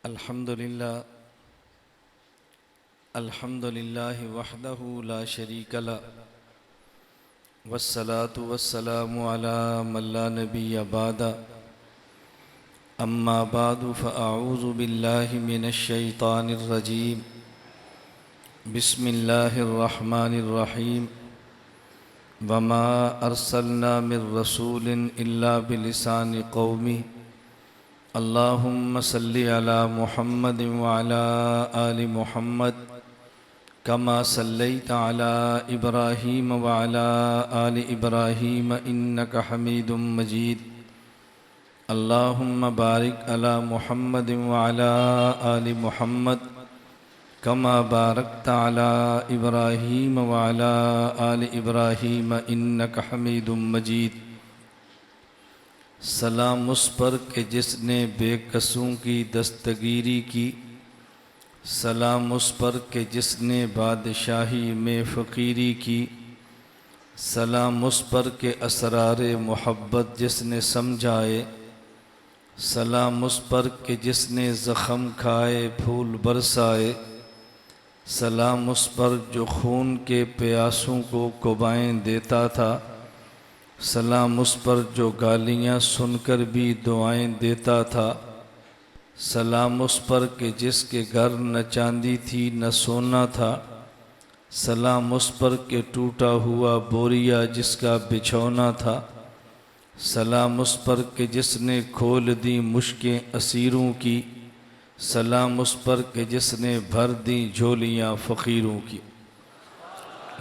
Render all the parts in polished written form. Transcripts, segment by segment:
अल्हम्दुलिल्लाह वहदहु ला शरीक ला वस्सलातु वस्सलामु अला मन ला नबिय्य बअदा अम्मा बादु फ़अऊज़ु बिल्लाहि मिनश शैतानिर रजीम बिस्मिल्लाहिर रहमानिर रहीम वमा अर्सलना मिर रसूलिन इल्ला बिलिसानि क़ौमी अल्लाहुम्मा सल्लि अला मुहम्मद व अला आलि मुहम्मद कमा सल्लैता अला इब्राहीम व अला आलि इब्राहीम इन्नका हमीदुम मजीद। अल्लाहुम्मा बारिक अला मुहम्मद व अला आलि मुहम्मद कमा बारकता अला इब्राहीम व अला आलि इब्राहीम इन्नका हमीदुम मजीद। सलाम उस पर के जिसने बेकसूं की दस्तगीरी की, सलाम उस पर के जिसने बादशाही में फ़कीरी की, सलाम उस पर के असरारे मोहब्बत जिसने समझाए, सलाम उस पर के जिसने ज़ख़म खाए फूल बरसाए, सलाम उस पर जो खून के प्यासों को कुबाएँ देता था, सलाम उस पर जो गालियाँ सुनकर भी दुआएं देता था, सलाम उस पर कि जिसके घर न चांदी थी न सोना था, सलाम उस पर कि टूटा हुआ बोरिया जिसका बिछौना था, सलाम उस पर कि जिसने खोल दी मुश्कें असीरों की, सलाम उस पर कि जिसने भर दी झोलियाँ फ़कीरों की।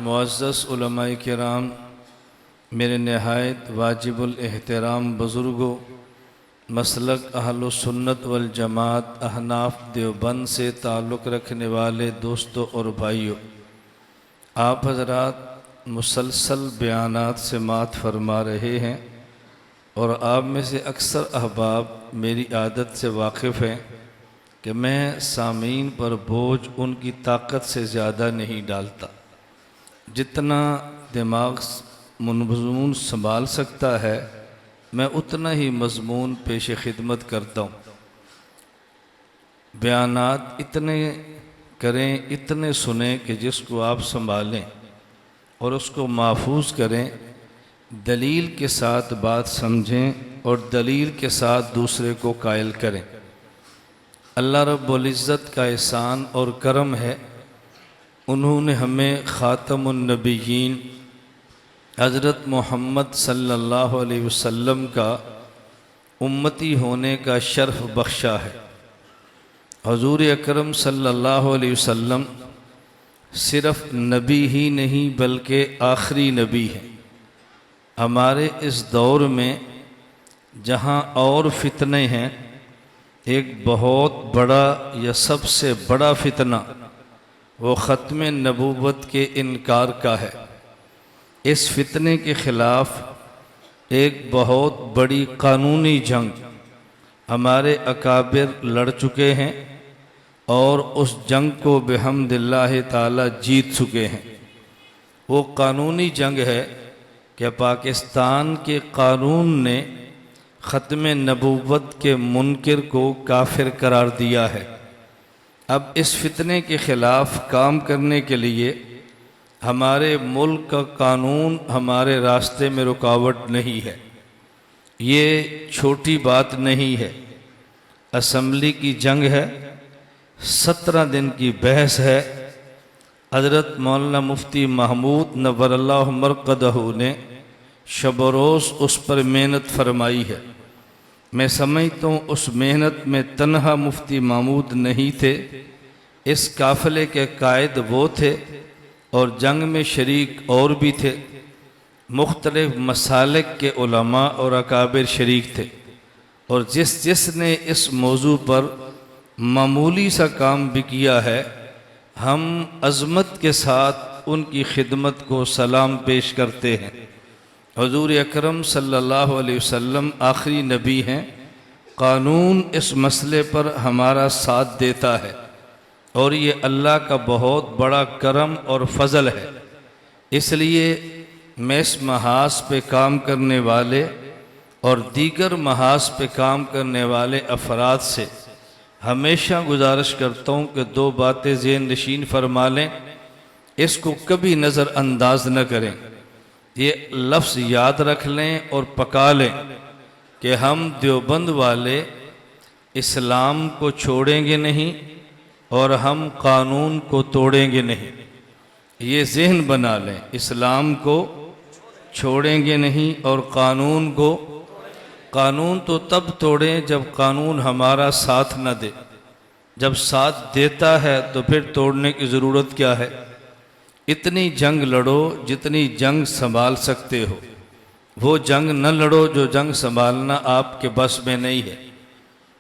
मुअज़्ज़ज़ उलमाए किराम, मेरे नहायत वाजिबुल एहतराम बुज़ुर्गों, मसलक अहलु सुन्नत वल जमात अहनाफ देवबंद से ताल्लुक़ रखने वाले दोस्तों और भाइयों, आप हज़रात मुसलसल बयानात से मात फरमा रहे हैं और आप में से अक्सर अहबाब मेरी आदत से वाकिफ़ हैं कि मैं सामीन पर बोझ उनकी ताकत से ज़्यादा नहीं डालता। जितना दिमाग मज़मून संभाल सकता है मैं उतना ही मज़मून पेश खिदमत करता हूँ। बयानात इतने करें, इतने सुने कि जिसको आप संभालें और उसको महफूज करें, दलील के साथ बात समझें और दलील के साथ दूसरे को कायल करें। अल्लाह रब्बुल इज़्ज़त का एहसान और करम है, उन्होंने हमें ख़ातमुन नबिय्यीन हज़रत मोहम्मद सल्लल्लाहु अलैहि वसल्लम का उम्मती होने का शर्फ़ बख्शा है। हुज़ूर अकरम सल्लल्लाहु अलैहि वसल्लम सिर्फ़ नबी ही नहीं बल्कि आखिरी नबी हैं। हमारे इस दौर में जहाँ और फितने हैं, एक बहुत बड़ा या सबसे बड़ा फितना वो ख़त्म नबूवत के इनकार का है। इस फितने के ख़िलाफ़ एक बहुत बड़ी कानूनी जंग हमारे अकाबिर लड़ चुके हैं और उस जंग को बिहम्दिल्लाह ताला जीत चुके हैं। वो कानूनी जंग है कि पाकिस्तान के कानून ने ख़त्म नबूवत के मुनकिर को काफिर करार दिया है। अब इस फितने के ख़िलाफ़ काम करने के लिए हमारे मुल्क का कानून हमारे रास्ते में रुकावट नहीं है। ये छोटी बात नहीं है। असम्बली की जंग है, 17 दिन की बहस है। हज़रत मौलाना मुफ्ती महमूद नव्वरल्लाहु मरक़दहू ने शब रोज़ उस पर मेहनत फरमाई है। मैं समझता हूँ उस मेहनत में तन्हा मुफ्ती महमूद नहीं थे, इस काफ़िले के कायद वो थे और जंग में शरीक और भी थे। मुख्तलिफ मसालिक के उलमा और अकाबिर शरीक थे और जिसने इस मौजू पर मामूली सा काम भी किया है, हम अज़मत के साथ उनकी खिदमत को सलाम पेश करते हैं। हुज़ूर अकरम सल्लल्लाहु अलैहि वसल्लम आखिरी नबी हैं। कानून इस मसले पर हमारा साथ देता है और ये अल्लाह का बहुत बड़ा करम और फ़ज़ल है। इसलिए मैं इस महाज पे काम करने वाले और दीगर महाज पे काम करने वाले अफराद से हमेशा गुजारिश करता हूँ कि दो बातें ज़हन नशीन फरमा लें, इसको कभी नज़रअंदाज न करें। ये लफ्ज़ याद रख लें और पका लें कि हम देवबंद वाले इस्लाम को छोड़ेंगे नहीं और हम कानून को तोड़ेंगे नहीं। ये ज़हन बना लें, इस्लाम को छोड़ेंगे नहीं और कानून तो तब तोड़ें जब कानून हमारा साथ न दे। जब साथ देता है तो फिर तोड़ने की ज़रूरत क्या है। इतनी जंग लड़ो जितनी जंग संभाल सकते हो, वो जंग न लड़ो जो जंग संभालना आपके बस में नहीं है।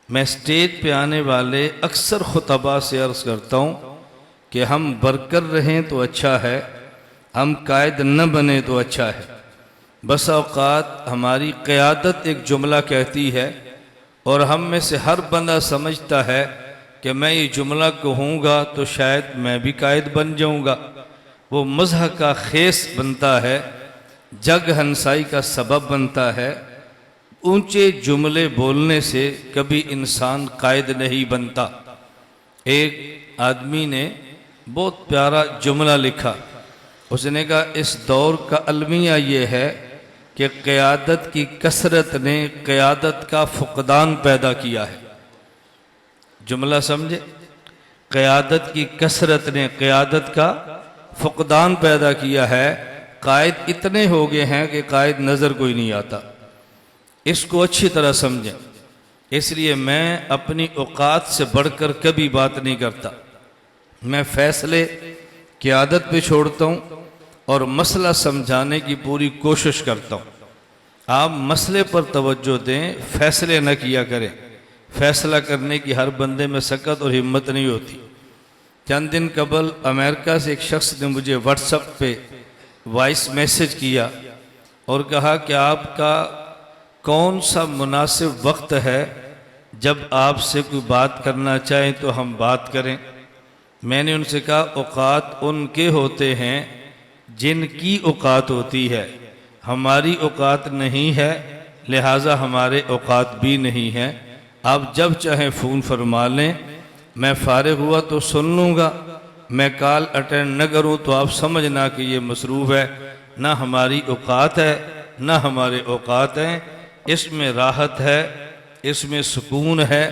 मैं स्टेज पे आने वाले अक्सर खुतबा से अर्ज़ करता हूँ कि हम बरकर रहें तो अच्छा है, हम कायद न बने तो अच्छा है। बस औक़ात हमारी क़यादत एक जुमला कहती है और हम में से हर बंदा समझता है कि मैं ये जुमला कहूँगा तो शायद मैं भी कायद बन जाऊँगा। वो मज़ह का खेस बनता है, जग हंसाई का सबब बनता है। ऊंचे जुमले बोलने से कभी इंसान कायद नहीं बनता। एक आदमी ने बहुत प्यारा जुमला लिखा। उसने कहा इस दौर का अलमिया ये है कि क़यादत की कसरत ने क़यादत का फुक़दान पैदा किया है। जुमला समझे, क़यादत की कसरत ने क़यादत का फुक़दान पैदा किया है। कायद इतने हो गए हैं कि कायद नज़र कोई नहीं आता। इसको अच्छी तरह समझें। इसलिए मैं अपनी औकात से बढ़कर कभी बात नहीं करता। मैं फ़ैसले क़यादत पे छोड़ता हूँ और मसला समझाने की पूरी कोशिश करता हूँ। आप मसले पर तवज्जो दें, फ़ैसले न किया करें। फ़ैसला करने की हर बंदे में सकत और हिम्मत नहीं होती। चंद दिन कबल अमेरिका से एक शख्स ने मुझे व्हाट्सएप पे वॉइस मैसेज किया और कहा कि आपका कौन सा मुनासिब वक्त है जब आपसे कोई बात करना चाहे तो हम बात करें। मैंने उनसे कहा औकात उनके होते हैं जिनकी औकात होती है, हमारी औकात नहीं है, लिहाजा हमारे औकात भी नहीं है। आप जब चाहें फ़ोन फरमा लें, मैं फ़ारिग हुआ तो सुन लूँगा। मैं कॉल अटेंड न करूँ तो आप समझना कि ये मसरूफ़ है। ना हमारी औकात है ना हमारे औकात हैं। इसमें राहत है, इसमें सुकून है,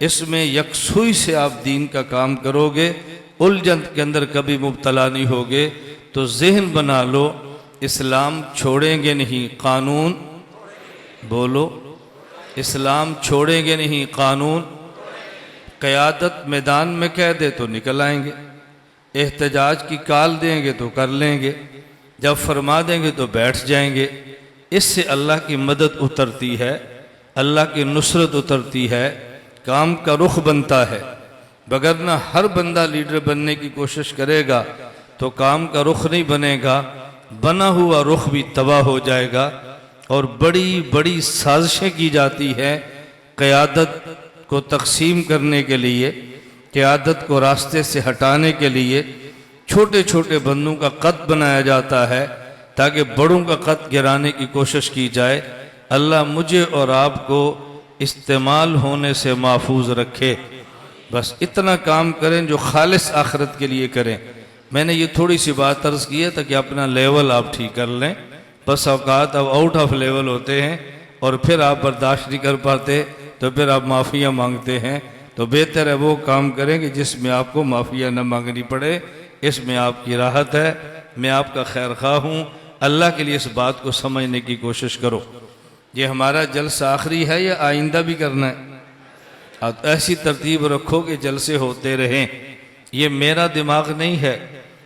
इसमें यकसुई से आप दीन का काम करोगे, उलझन के अंदर कभी मुब्तला नहीं होगे। तो ज़हन बना लो, इस्लाम छोड़ेंगे नहीं, कानून बोलो, इस्लाम छोड़ेंगे नहीं, कानून। क़यादत मैदान में कह दे तो निकल आएंगे, एहतजाज की कॉल देंगे तो कर लेंगे, जब फरमा देंगे तो बैठ जाएंगे। इससे अल्लाह की मदद उतरती है, अल्लाह की नुसरत उतरती है, काम का रुख बनता है। बगैर ना हर बंदा लीडर बनने की कोशिश करेगा तो काम का रुख नहीं बनेगा, बना हुआ रुख भी तबाह हो जाएगा। और बड़ी बड़ी साजिशें की जाती हैं क़यादत को तकसीम करने के लिए, क़यादत को रास्ते से हटाने के लिए। छोटे छोटे बंदों का कद बनाया जाता है ताकि बड़ों का कद गिराने की कोशिश की जाए। अल्लाह मुझे और आपको इस्तेमाल होने से महफूज रखे। बस इतना काम करें जो खालिस आखिरत के लिए करें। मैंने ये थोड़ी सी बात अर्ज़ की है ताकि अपना लेवल आप ठीक कर लें। बस औकात अब आउट ऑफ लेवल होते हैं और फिर आप बर्दाश्त नहीं कर पाते तो फिर आप माफ़िया मांगते हैं। तो बेहतर है वो काम करें कि जिसमें आपको माफ़िया न मांगनी पड़े, इसमें आपकी राहत है। मैं आपका खैर खा हूँ। अल्लाह के लिए इस बात को समझने की कोशिश करो। ये हमारा जलसा आखिरी है या आइंदा भी करना है? आप ऐसी तरतीब रखो कि जलसे होते रहें। ये मेरा दिमाग नहीं है,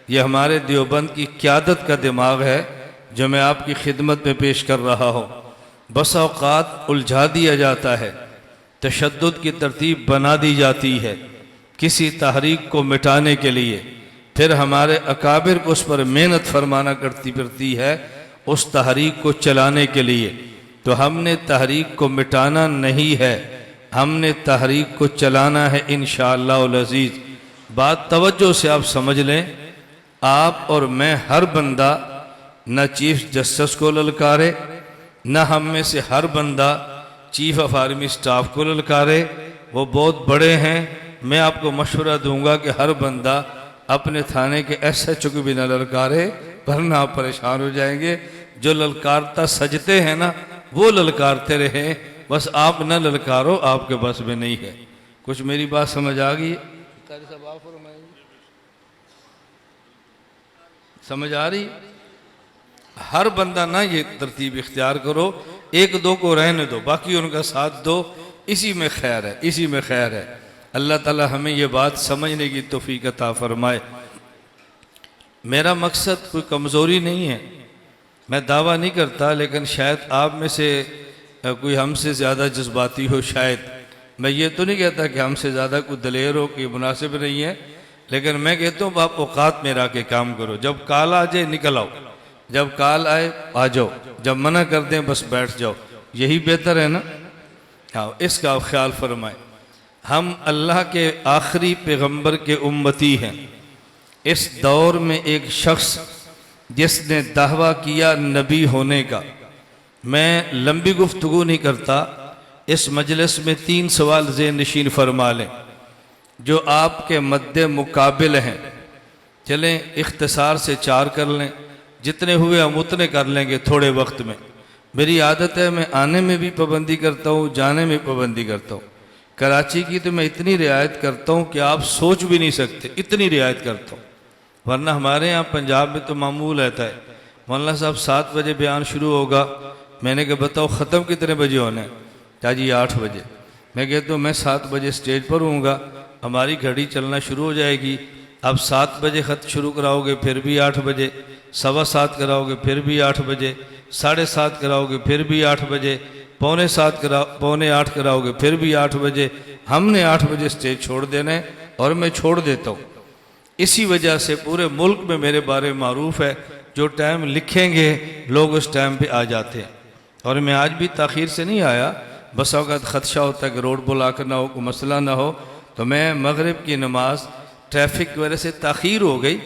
ये हमारे देवबंद की क़यादत का दिमाग है जो मैं आपकी खिदमत में पेश कर रहा हूँ। बस औक़ात उलझा दिया जाता है, तशद्दुद की तरतीब बना दी जाती है किसी तहरीक को मिटाने के लिए, फिर हमारे अकाबिर को उस पर मेहनत फरमाना करती पड़ती है उस तहरीक को चलाने के लिए। तो हमने तहरीक को मिटाना नहीं है, हमने तहरीक को चलाना है इंशाअल्लाह उल अज़ीज़। बात तवज्जो से आप समझ लें। आप और मैं, हर बंदा न चीफ जस्टिस को ललकारे, न हम में से हर बंदा चीफ ऑफ आर्मी स्टाफ को ललकारे, वो बहुत बड़े हैं। मैं आपको मशवरा दूंगा कि हर बंदा अपने थाने के SHO को भी न ललकारे, वरना आप परेशान हो जाएंगे। जो ललकारता सजते हैं ना, वो ललकारते रहे, बस आप न ललकारो, आपके बस में नहीं है। कुछ मेरी बात समझ आ गई? समझ आ रही? हर बंदा ना ये तरतीब इख्तियार करो, एक दो को रहने दो, बाकी उनका साथ दो, इसी में खैर है, इसी में खैर है। अल्लाह ताला हमें ये बात समझने की तौफीक अता फरमाए। मेरा मकसद कोई कमज़ोरी नहीं है, मैं दावा नहीं करता, लेकिन शायद आप में से कोई हमसे ज़्यादा जज्बाती हो। शायद मैं ये तो नहीं कहता कि हमसे ज़्यादा कोई दलेर हो कि मुनासिब नहीं है, लेकिन मैं कहता हूँ आप औकात में रह के काम करो। जब काल आ जाए निकल आओ, जब काल आए आ जाओ, जब मना कर दें बस बैठ जाओ, यही बेहतर है ना। हाँ, इसका आप ख्याल फरमाएं। हम अल्लाह के आखिरी पैगंबर के उम्मती हैं। इस दौर में एक शख्स जिसने दावा किया नबी होने का, मैं लंबी गुफ्तगू नहीं करता, इस मजलिस में 3 सवाल ज़ेहन नशीन फरमा लें जो आपके मद्दे मुकाबिल हैं। चलें इख्तिसार से 4 कर लें, जितने हुए हम उतने कर लेंगे थोड़े वक्त में। मेरी आदत है मैं आने में भी पाबंदी करता हूँ, जाने में पाबंदी करता हूँ। कराची की तो मैं इतनी रियायत करता हूँ कि आप सोच भी नहीं सकते, इतनी रियायत करता हूँ। वरना हमारे यहाँ पंजाब में तो मामूल रहता है, मौलाना साहब 7 बजे बयान शुरू होगा, मैंने कहा बताओ ख़त्म कितने बजे होना है? चाची 8 बजे। मैं कहता हूँ मैं 7 बजे स्टेज पर हूँगा, हमारी घड़ी चलना शुरू हो जाएगी। अब 7 बजे ख़त शुरू कराओगे फिर भी 8 बजे, 7:15 कराओगे फिर भी 8 बजे, 7:30 कराओगे फिर भी 8 बजे, 7:45 कराओगे फिर भी 8 बजे। हमने 8 बजे स्टेज छोड़ देना है और मैं छोड़ देता हूँ। इसी वजह से पूरे मुल्क में मेरे बारे में मारूफ है, जो टाइम लिखेंगे लोग उस टाइम पे आ जाते हैं। और मैं आज भी ताख़ीर से नहीं आया, बस अवत ख़दशा होता है कि रोड ब्लॉक ना हो, कोई मसला ना हो। तो मैं मगरिब की नमाज ट्रैफिक की वजह से ताख़ीर हो गई,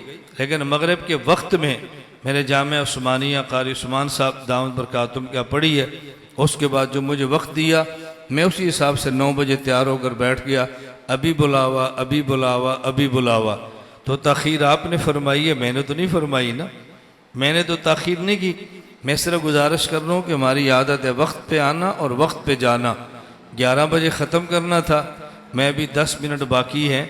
लेकिन मगरिब के वक्त में मेरे जामिया उस्मानिया कारी उस्मान साहब दामद बरकातुम क्या पढ़ी है, उसके बाद जो मुझे वक्त दिया मैं उसी हिसाब से 9 बजे तैयार होकर बैठ गया। अभी बुलावा, अभी बुलावा, अभी बुलावा। तो ताख़ीर आपने फरमाई है, मैंने तो नहीं फरमाई ना, मैंने तो ताख़ीर नहीं की। मैं सिर्फ गुजारिश कर रहा हूँ कि हमारी आदत है वक्त पे आना और वक्त पे जाना। 11 बजे ख़त्म करना था, मैं अभी 10 मिनट बाकी है,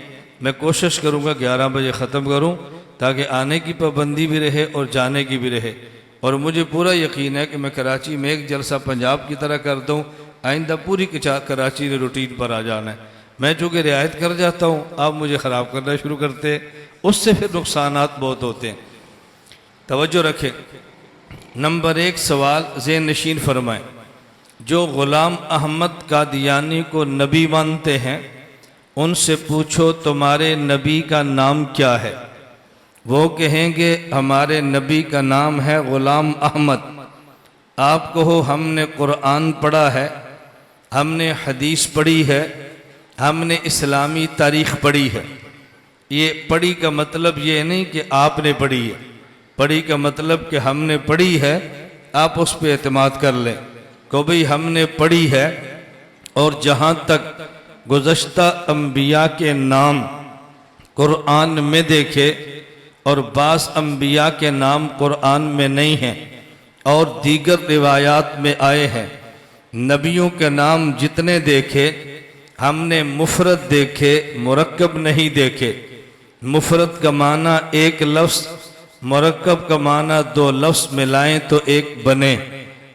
मैं कोशिश करूँगा 11 बजे ख़त्म करूँ ताकि आने की पाबंदी भी रहे और जाने की भी रहे। और मुझे पूरा यकीन है कि मैं कराची में एक जलसा पंजाब की तरह कर दूँ, आइंदा पूरी कराची ने रूटीन पर आ जाना है। मैं चूँकि रियायत कर जाता हूँ, आप मुझे ख़राब करना शुरू करते हैं, उससे फिर नुकसानात बहुत होते हैं। तवज्जो रखें। नंबर 1 सवाल ज़ेहन नशीन फरमाएं। जो ग़ुलाम अहमद कादियानी को नबी मानते हैं उनसे पूछो तुम्हारे नबी का नाम क्या है? वो कहेंगे हमारे नबी का नाम है ग़ुलाम अहमद। आप कहो हमने कुरान पढ़ा है, हमने हदीस पढ़ी है, हमने इस्लामी तारीख़ पढ़ी है। ये पढ़ी का मतलब ये नहीं कि आपने पढ़ी है, पढ़ी का मतलब कि हमने पढ़ी है, आप उस पर एतमाद कर लें। को भाई हमने पढ़ी है और जहाँ तक गुज़श्ता अम्बिया के नाम कुरान में देखे और बास अम्बिया के नाम कुरान में नहीं हैं और दीगर रिवायात में आए हैं, नबियों के नाम जितने देखे हमने मुफरद देखे, मुरक्कब नहीं देखे। मुफरद का माना एक लफ्ज़, मुरक्कब का माना 2 लफ्ज़ मिलाएं तो एक बने।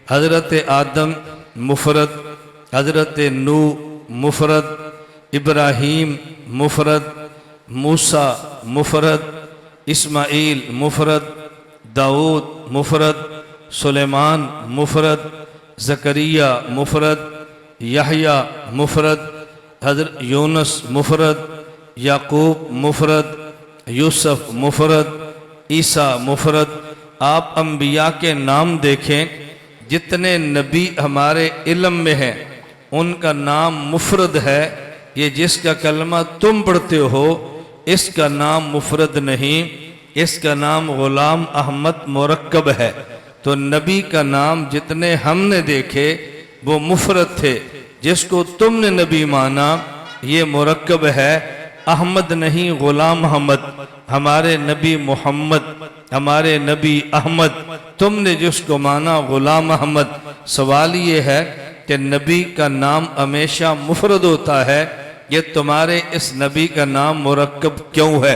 हज़रत आदम मुफरद, हज़रत नू मुफरद, इब्राहीम मुफरद, मूसा मुफरद, इस्माईल मुफरद, दाऊद मुफरद, सुलेमान मुफरद, ज़करिया मुफरद, यहया मुफरद, हज़रत यूनुस मुफरद, याकूब मुफरद, यूसुफ मुफरद, ईसा मुफरद। आप अम्बिया के नाम देखें, जितने नबी हमारे इल्म में हैं उनका नाम मुफरद है। ये जिसका कलमा तुम पढ़ते हो इसका नाम मुफरद नहीं, इसका नाम ग़ुलाम अहमद मुरक्कब है। तो नबी का नाम जितने हमने देखे वो मुफरद थे, जिसको तुमने नबी माना ये मुरक्कब है, अहमद नहीं गुलाम अहमद, हमारे नबी मोहम्मद, हमारे नबी अहमद। तुमने जिसको माना गुलाम अहमद। सवाल ये है कि नबी का नाम हमेशा मुफरद होता है, ये तुम्हारे इस नबी का नाम मुरक्कब क्यों है?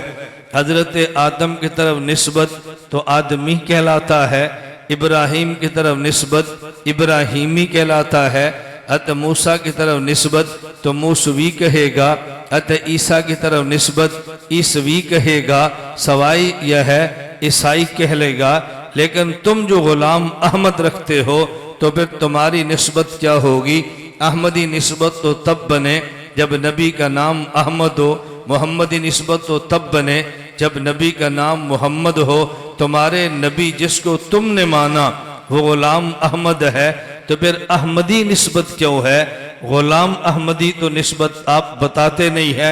हजरत आदम की तरफ निस्बत तो आदमी कहलाता है, इब्राहिम की तरफ निस्बत इब्राहिमी कहलाता है, अत मूसा की तरफ निस्बत तो मूसवी कहेगा, अत ईसा की तरफ निस्बत ईसवी कहेगा, सवाई यह है ईसाई कह लेगा। लेकिन तुम जो गुलाम अहमद रखते हो तो फिर तुम्हारी निस्बत क्या होगी? अहमदी निस्बत तो तब बने जब नबी का नाम अहमद हो, मोहम्मदी निस्बत तो तब बने जब नबी का नाम मोहम्मद हो। तुम्हारे नबी जिसको तुमने माना वो गुलाम अहमद है, तो फिर अहमदी निस्बत क्यों है? गुलाम अहमदी तो निस्बत आप बताते नहीं है।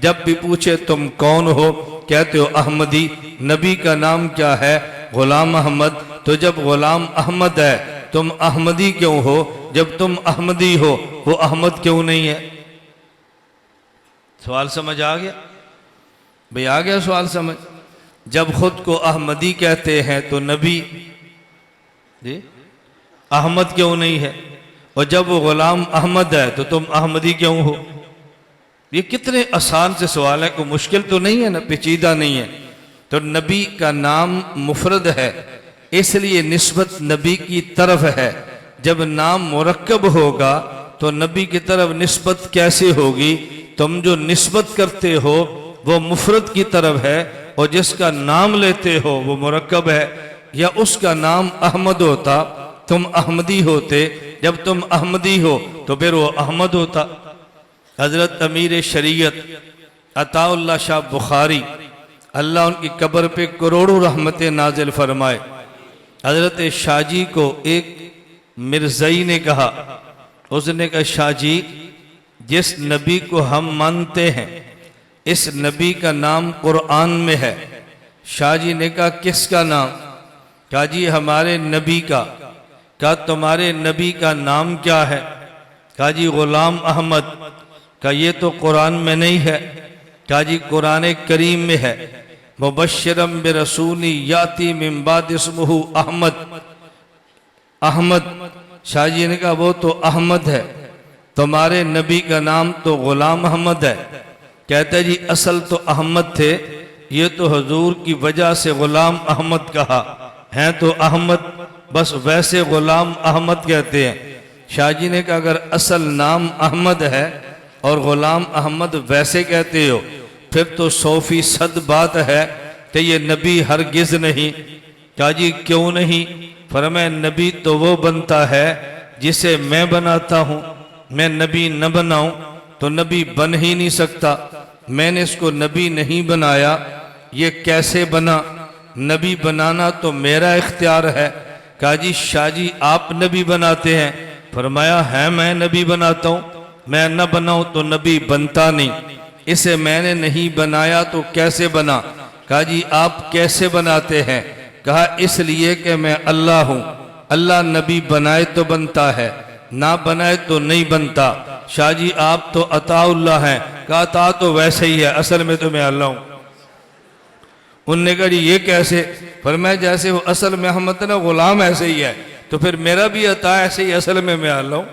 जब भी पूछे तुम कौन हो, कहते हो अहमदी। नबी का नाम क्या है? गुलाम अहमद। तो जब गुलाम अहमद है तुम अहमदी क्यों हो? जब तुम अहमदी हो वो अहमद क्यों नहीं है? सवाल समझ आ गया भाई? आ गया सवाल समझ? जब खुद को अहमदी कहते हैं तो नबी जी अहमद क्यों नहीं है? और जब वो गुलाम अहमद है तो तुम अहमदी क्यों हो? ये कितने आसान से सवाल है, कोई मुश्किल तो नहीं है ना, पेचीदा नहीं है। तो नबी का नाम मुफरद है, इसलिए निस्बत नबी की तरफ है। जब नाम मुरक्कब होगा तो नबी की तरफ निस्बत कैसे होगी? तुम जो निस्बत करते हो वो मुफरद की तरफ है, और जिसका नाम लेते हो वो मुरक्कब है। या उसका नाम अहमद होता, तुम अहमदी होते। जब तुम अहमदी हो तो फिर वो अहमद होता। हजरत अमीर शरीयत अताउल्लाह शाह बुखारी, अल्लाह उनकी कब्र पे करोड़ों रहमतें नाजिल फरमाए। हजरत शाहजी को एक मिर्ज़ई ने कहा, उसने कहा शाहजी जिस नबी को हम मानते हैं इस नबी का नाम कुरान में है। शाहजी ने कहा किसका नाम? कहा जी हमारे नबी का। कहा तुम्हारे नबी का नाम क्या है? कहा जी गुलाम अहमद। कहा ये तो कुरान में नहीं है। कहा जी कुरान करीम में है, मुबश्शिरम बिरसूली याती मिन बाद इस्मुहु अहमद। अहमद। शाहजी ने कहा वो तो अहमद है, तुम्हारे नबी का नाम तो गुलाम अहमद है। कहते जी असल तो अहमद थे, ये तो हुजूर की वजह से गुलाम अहमद कहा, हैं तो अहमद, बस वैसे गुलाम अहमद कहते हैं। शाहजी ने कहा अगर असल नाम अहमद है और गुलाम अहमद वैसे कहते हो फिर तो 100% बात है कि ये नबी हरगिज नहीं। कहा जी क्यों नहीं? फरमाया नबी तो वो बनता है जिसे मैं बनाता हूँ, मैं नबी न बनाऊं तो नबी बन ही नहीं सकता। मैंने इसको नबी नहीं बनाया, ये कैसे बना? नबी बनाना तो मेरा इख्तियार है। कहा जी शाहजी आप नबी बनाते हैं? फरमाया है मैं नबी बनाता हूँ, मैं न बनाऊं तो नबी बनता नहीं। इसे मैंने नहीं बनाया तो कैसे बना? कहा जी आप कैसे बनाते हैं? कहा इसलिए कि मैं अल्लाह हूँ, अल्लाह नबी बनाए तो बनता है, ना बनाए तो नहीं बनता। शाहजी आप तो अताउल्लाह हैं। कहा अता तो वैसे ही है, असल में तो मैं अल्लाह हूँ। उनने कहा जी ये कैसे? फरमाया जैसे वो असल में अहमद ना गुलाम ऐसे ही है, तो फिर मेरा भी अता ऐसे ही असल में मैं अल्लाह हूँ।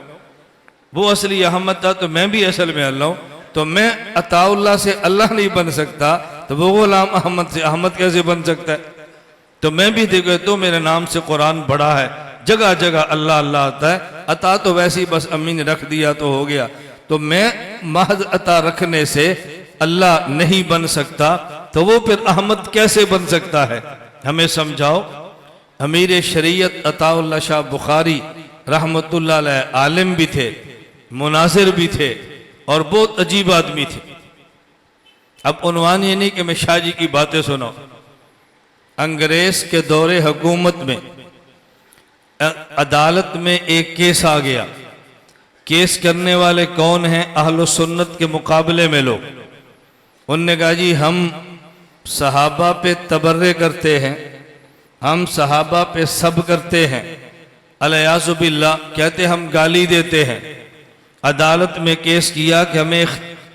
वो असली अहमद था तो मैं भी असल में अल्लाह हूँ। तो मैं अताउल्लाह से अल्लाह नहीं बन सकता, तो वो गुलाम अहमद से अहमद कैसे बन सकता है? तो मैं भी देखो तो मेरे नाम से कुरान पढ़ा है, जगह जगह अल्लाह अल्लाह आता है। अता तो वैसे ही बस अम्मी ने रख दिया तो हो गया। तो मैं महज अता रखने से अल्लाह नहीं बन सकता, तो वो फिर अहमद कैसे बन सकता है? हमें समझाओ। अमीर शरीयत अताउल्लाह शाह बुखारी रहमतुल्लाह अलैह आलिम भी थे, मुनासिर भी थे और बहुत अजीब आदमी थे। अब उन्वान ये नहीं कि मैं शाह जी की बातें सुनाऊं। अंग्रेज के दौरे हुकूमत में अदालत में एक केस आ गया। केस करने वाले कौन हैं? अहलो सुन्नत के मुकाबले में लोग। उनने कहा जी हम सहाबा पे तबर्रे करते हैं, हम सहाबा पे सब करते हैं, अलयाज़ुबिल्लाह कहते हम गाली देते हैं। अदालत में केस किया कि हमें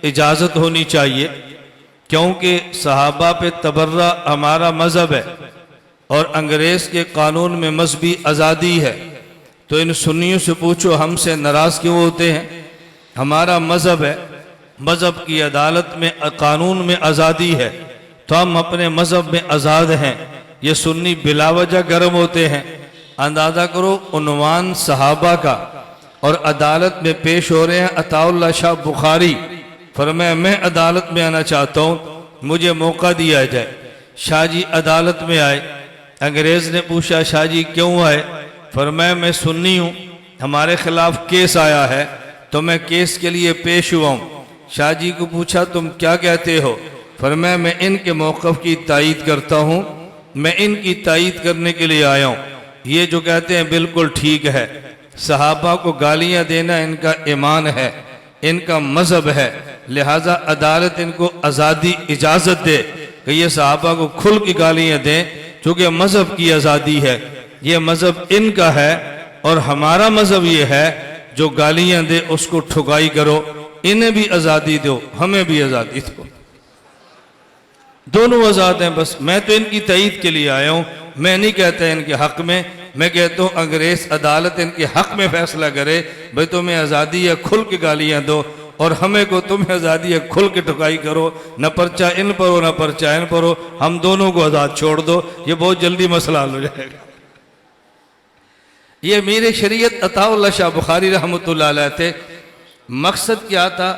इजाज़त होनी चाहिए, क्योंकि सहाबा पे तबर्रा हमारा मज़हब है और अंग्रेज़ के कानून में मजहबी आज़ादी है। तो इन सुन्नियों से पूछो हमसे नाराज़ क्यों होते हैं? हमारा मज़हब है, मज़हब की अदालत में कानून में आज़ादी है, तो हम अपने मज़हब में आज़ाद हैं। ये सुन्नी बिलावजह गर्म होते हैं। अंदाज़ा करो, उन्वान सहाबा का और अदालत में पेश हो रहे हैं अताउल्लाह शाह बुखारी। फरमाया मैं अदालत में आना चाहता हूँ, मुझे मौका दिया जाए। शाह जी अदालत में आए। अंग्रेज़ ने पूछा शाह जी क्यों आए? फरमाया मैं सुन्नी हूँ, हमारे खिलाफ केस आया है तो मैं केस के लिए पेश हुआ हूँ। शाह जी को पूछा तुम क्या कहते हो? फरमाया मैं इनके मौक़िफ़ की तायीद करता हूँ, मैं इनकी तायीद करने के लिए आया हूँ। ये जो कहते हैं बिल्कुल ठीक है। सहाबा को गालियाँ देना इनका ईमान है, इनका मज़हब है, लिहाजा अदालत इनको आज़ादी इजाज़त दे कि ये सहाबा को खुल की गालियाँ दें, चूँकि मज़हब की आज़ादी है। ये मज़हब इनका है और हमारा मज़हब ये है जो गालियाँ दे उसको ठुकाई करो। इन्हें भी आज़ादी दो, हमें भी आज़ादी दो, दोनों आज़ाद हैं। बस मैं तो इनकी तईद के लिए आया हूँ। मैं नहीं कहता इनके हक़ में, मैं कहता हूँ अंग्रेज़ अदालत इनके हक़ में फैसला करे, भाई तुम्हें आज़ादी है खुल के गालियाँ दो, और हमें को तुम्हें आज़ादी है खुल के ठुकाई करो। न पर्चा इन पर हो न पर्चा इन पर हो, हम दोनों को आज़ाद छोड़ दो। ये बहुत जल्दी मसला हल हो जाएगा। ये मीर शरीयत अताउल्लाह शाह बुखारी रहमतुल्लाह अलैह थे। मकसद क्या था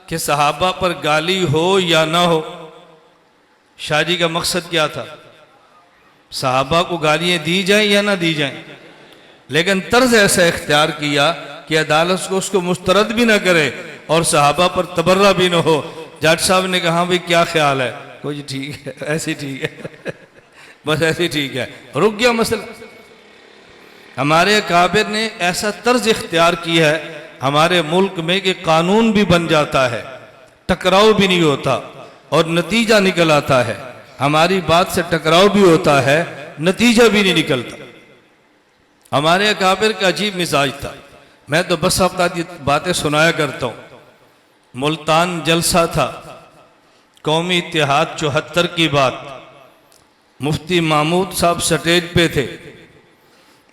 कि सहाबा पर गाली हो या ना हो। शाह जी का मकसद क्या था? सहाबा को गालियाँ दी जाएं या ना दी जाएं, लेकिन तर्ज ऐसा इख्तियार किया कि अदालत को उसको मुस्तरद भी ना करे और सहाबा पर तबर्रा भी ना हो। जज साहब ने कहा भाई क्या ख्याल है? कोई ठीक है, ऐसी ठीक है बस ऐसी ठीक है, रुक गया मसला। हमारे काबिर ने ऐसा तर्ज इख्तियार किया है हमारे मुल्क में कि कानून भी बन जाता है, टकराव भी नहीं होता और नतीजा निकल आता है। हमारी बात से टकराव भी होता है, नतीजा भी नहीं निकलता। हमारे काबिर का अजीब मिजाज था। मैं तो बस अपनी बातें सुनाया करता हूँ। मुल्तान जलसा था, कौमी इत्तेहाद 74 की बात। मुफ्ती महमूद साहब स्टेज पे थे।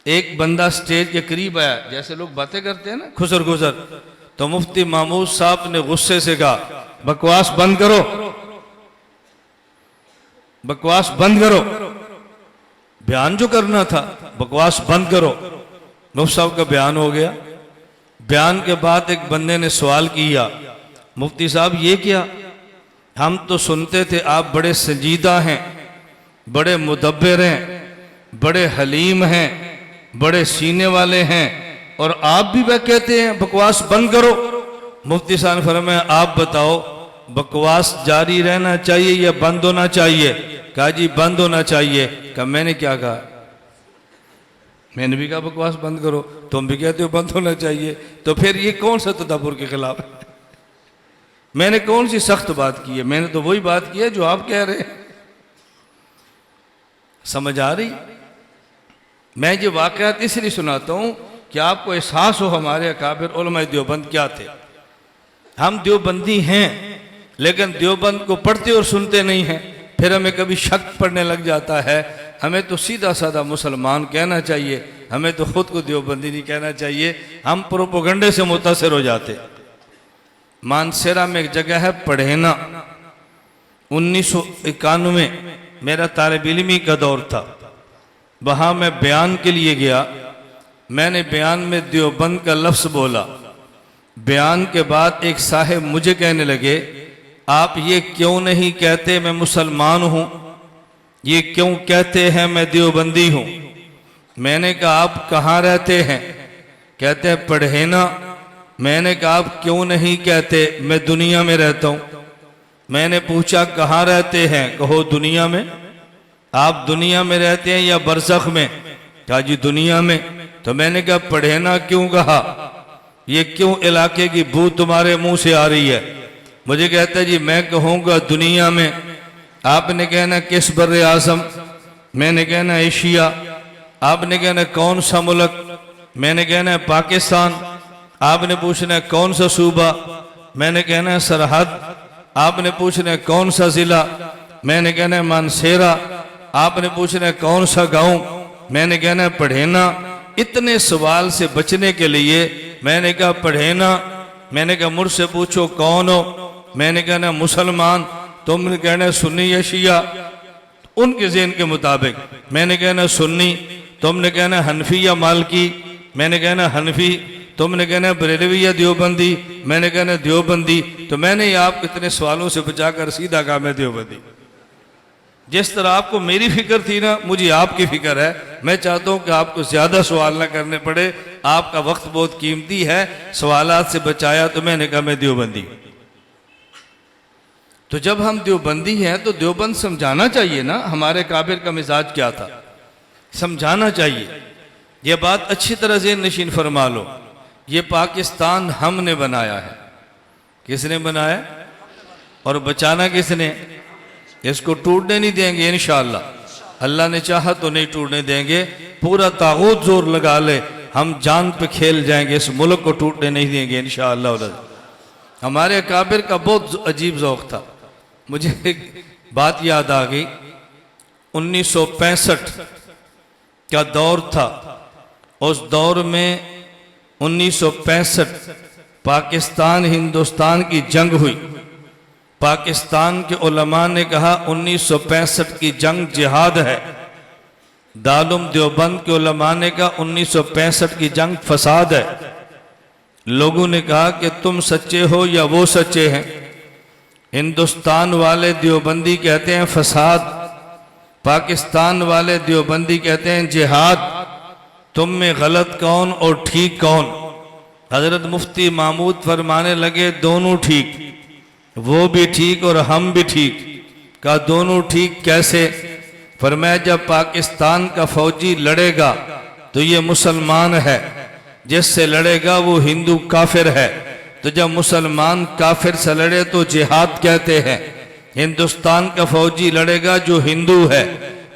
एक बंदा स्टेज के करीब आया, जैसे लोग बातें करते हैं ना खुसर खुसर, तो मुफ्ती महमूद साहब ने गुस्से से कहा बकवास बंद करो, बकवास बंद करो। बयान जो करना था बकवास बंद करो। मुफ्ती साहब का बयान हो गया। बयान के बाद एक बंदे ने सवाल किया, मुफ्ती साहब ये क्या? हम तो सुनते थे आप बड़े संजीदा हैं, बड़े मुदब्बिर हैं, बड़े हलीम हैं, बड़े सीने वाले हैं, और आप भी वह कहते हैं बकवास बंद करो। मुफ्ती साहब ने फरमाया आप बताओ बकवास जारी रहना चाहिए या बंद होना चाहिए? कहा जी बंद होना चाहिए। कहा मैंने क्या कहा? मैंने भी कहा बकवास बंद करो, तुम भी कहते हो बंद होना चाहिए। तो फिर ये कौन सा तदब्बुर के खिलाफ है? मैंने कौन सी सख्त बात की है? मैंने तो वही बात की है जो आप कह रहे हैं। समझ आ रही? मैं ये वाक़यात इसलिए सुनाता हूँ कि आपको एहसास हो हमारे अकाबिर उलमा देवबंद क्या थे। हम देवबंदी हैं लेकिन देवबंद को पढ़ते और सुनते नहीं हैं। फिर हमें कभी शक पड़ने लग जाता है। हमें तो सीधा साधा मुसलमान कहना चाहिए, हमें तो खुद को देवबंदी नहीं कहना चाहिए। हम प्रोपोगंडे से मुतासिर हो जाते। मानसेरा में एक जगह है पढ़ेना, 1991 मेरा तालिब इल्मी का दौर था। वहाँ मैं बयान के लिए गया। मैंने बयान में देवबंद का लफ्ज़ बोला। बयान के बाद एक साहिब मुझे कहने लगे आप ये क्यों नहीं कहते मैं मुसलमान हूँ, ये क्यों कहते हैं मैं देवबंदी हूँ? मैंने कहा आप कहाँ रहते हैं? कहते हैं पढ़ेना। मैंने कहा आप क्यों नहीं कहते मैं दुनिया में रहता हूँ? मैंने पूछा कहाँ रहते हैं? कहो दुनिया में। आप दुनिया में रहते हैं या बरज़ख में? कहा जी दुनिया में। तो मैंने कहा पढ़ेना क्यों कहा? ये क्यों इलाके की बू तुम्हारे मुंह से आ रही है? मुझे कहता है जी मैं कहूँगा दुनिया में। आपने कहना किस बर्रे आज़म? मैंने कहना एशिया। आपने कहना कौन सा मुल्क? मैंने कहना है पाकिस्तान। आपने पूछना है कौन सा सूबा? मैंने कहना है सरहद। आपने पूछना है कौन सा जिला, मैंने कहना है मानसेरा। आपने पूछना है कौन सा गांव, मैंने कहना है पढ़ेना। इतने सवाल से बचने के लिए मैंने कहा पढ़ेना। मैंने कहा मुझसे पूछो कौन हो, मैंने कहना मुसलमान। तुमने कहना है सुन्नी या शिया, उनके ज़हन के मुताबिक। मैंने कहना सुन्नी, तुमने कहना हनफी या मालकी, मैंने कहना हनफी। तुमने कहना बरेलवी या देवबंदी, मैंने कहना देवबंदी। तो मैंने आप इतने सवालों से बचाकर सीधा कहा मैं देवबंदी। जिस तरह आपको मेरी फिक्र थी ना, मुझे आपकी फिक्र है। मैं चाहता हूं कि आपको ज्यादा सवाल ना करने पड़े, आपका वक्त बहुत कीमती है, सवालात से बचाया। तो मैंने कहा मैं देवबंदी। तो जब हम देवबंदी हैं तो देवबंद समझाना चाहिए ना, हमारे काबिर का मिजाज क्या था, समझाना चाहिए। यह बात अच्छी तरह से नशीन फरमा लो। ये पाकिस्तान हमने बनाया है। किसने बनाया और बचाना किसने? इसको टूटने नहीं देंगे इंशाअल्लाह। अल्लाह ने चाहा तो नहीं टूटने देंगे। पूरा तागूत जोर लगा ले, हम जान पे खेल जाएंगे, इस मुल्क को टूटने नहीं देंगे इंशाअल्लाह। हमारे काबिर का बहुत अजीब ज़ौक़ था। मुझे एक बात याद आ गई, 1965 का दौर था। उस दौर में 1965 पाकिस्तान हिंदुस्तान की जंग हुई। पाकिस्तान के उलमा ने कहा 1965 की जंग जिहाद है। दारुल देवबंद के उलमा ने कहा 1965 की जंग फसाद है। लोगों ने कहा कि तुम सच्चे हो या वो सच्चे हैं। हिंदुस्तान वाले देवबंदी कहते हैं फसाद, पाकिस्तान वाले देवबंदी कहते हैं जिहाद। तुम में गलत कौन और ठीक कौन? हजरत मुफ्ती महमूद फरमाने लगे दोनों ठीक, वो भी ठीक और हम भी ठीक। कहा दोनों ठीक कैसे? फरमाया जब पाकिस्तान का फौजी लड़ेगा तो ये मुसलमान है, जिससे लड़ेगा वो हिंदू काफिर है। तो जब मुसलमान काफिर से लड़े तो जिहाद कहते हैं। हिंदुस्तान का फौजी लड़ेगा जो हिंदू है